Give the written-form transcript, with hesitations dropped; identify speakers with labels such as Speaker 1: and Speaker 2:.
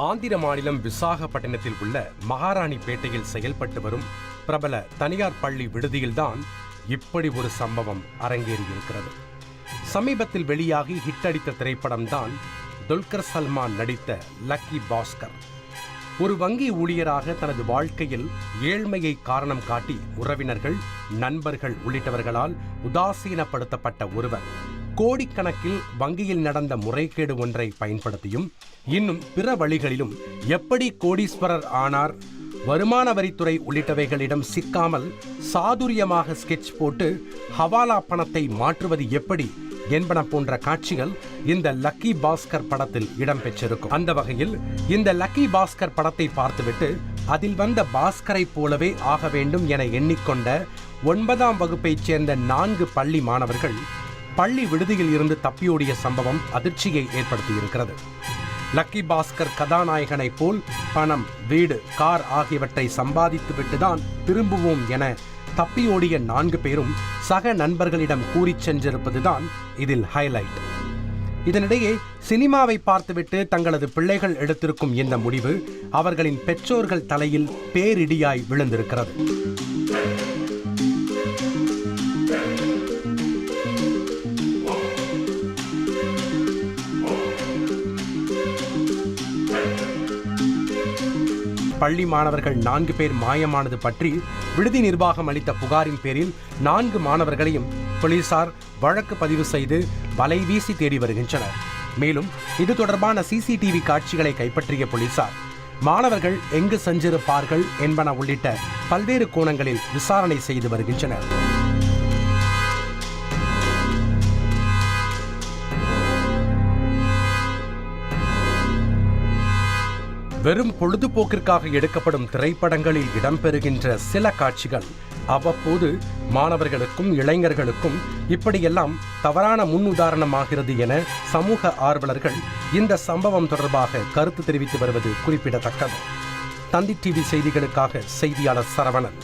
Speaker 1: ஆந்திர மாநிலம் விசாகப்பட்டினத்தில் உள்ள மகாராணிப்பேட்டையில் செயல்பட்டு வரும் பிரபல தனியார் பள்ளி விடுதியில்தான் இப்படி ஒரு சம்பவம் அரங்கேறியிருக்கிறது. சமீபத்தில் வெளியாகி ஹிட் அடித்த திரைப்படம்தான் துல்கர் சல்மான் நடித்த லக்கி பாஸ்கர். ஒரு வங்கி ஊழியராக தனது வாழ்க்கையில் ஏழ்மையை காரணம் காட்டி உறவினர்கள், நண்பர்கள் உள்ளிட்டவர்களால் உதாசீனப்படுத்தப்பட்ட ஒருவர் கோடிக்கணக்கில் வங்கியில் நடந்த முறைகேடு ஒன்றை பயன்படுத்தியும் இன்னும் பிற வழிகளிலும் எப்படி கோடீஸ்வரர் ஆனார், வருமான வரித்துறை உள்ளிட்டவைகளிடம் சிக்காமல் சாதுரியமாக ஸ்கெட்ச் போட்டு ஹவாலா பணத்தை மாற்றுவது எப்படி என்பன போன்ற காட்சிகள் இந்த லக்கி பாஸ்கர் படத்தில் இடம்பெற்றிருக்கும். அந்த வகையில் இந்த லக்கி பாஸ்கர் படத்தை பார்த்துவிட்டு அதில் வந்த பாஸ்கரை போலவே ஆக வேண்டும் என எண்ணிக்கொண்ட 9ஆம் வகுப்பைச் சேர்ந்த 4 பள்ளி மாணவர்கள் பள்ளி விடுதியில் இருந்து தப்பியோடிய சம்பவம் அதிர்ச்சியை ஏற்படுத்தியிருக்கிறது. லக்கி பாஸ்கர் கதாநாயகனை போல் பணம், வீடு, கார் ஆகியவற்றை சம்பாதித்துவிட்டுதான் திரும்புவோம் என தப்பியோடிய 4 பேரும் சக நண்பர்களிடம் கூறிச் சென்றிருப்பதுதான் இதில் ஹைலைட். இதனிடையே சினிமாவை பார்த்துவிட்டு தங்களது பிள்ளைகள் எடுத்திருக்கும் இந்த முடிவு அவர்களின் பெற்றோர்கள் தலையில் பேரிடியாய் விழுந்திருக்கிறது. பள்ளி மாணவர்கள் 4 பேர் மாயமானது பற்றி விடுதி நிர்வாகம் அளித்த புகாரின் பேரில் 4 மாணவர்களையும் போலீசார் வழக்கு பதிவு செய்து வலை வீசி தேடி வருகின்றனர். மேலும் இது தொடர்பான சிசிடிவி காட்சிகளை கைப்பற்றிய போலீசார் மாணவர்கள் எங்கு சென்றிருப்பார்கள் என்பன உள்ளிட்ட பல்வேறு கோணங்களில் விசாரணை செய்து வருகின்றனர். வெறும் பொழுதுபோக்கிற்காக எடுக்கப்படும் திரைப்படங்களில் இடம்பெறுகின்ற சில காட்சிகள் அவ்வப்போது மாணவர்களுக்கும் இளைஞர்களுக்கும் இப்படியெல்லாம் தவறான முன் உதாரணமாகிறது என சமூக ஆர்வலர்கள் இந்த சம்பவம் தொடர்பாக கருத்து தெரிவித்து வருவது குறிப்பிடத்தக்கது. தந்தி டிவி செய்திகளுக்காக செய்தியாளர் சரவணன்.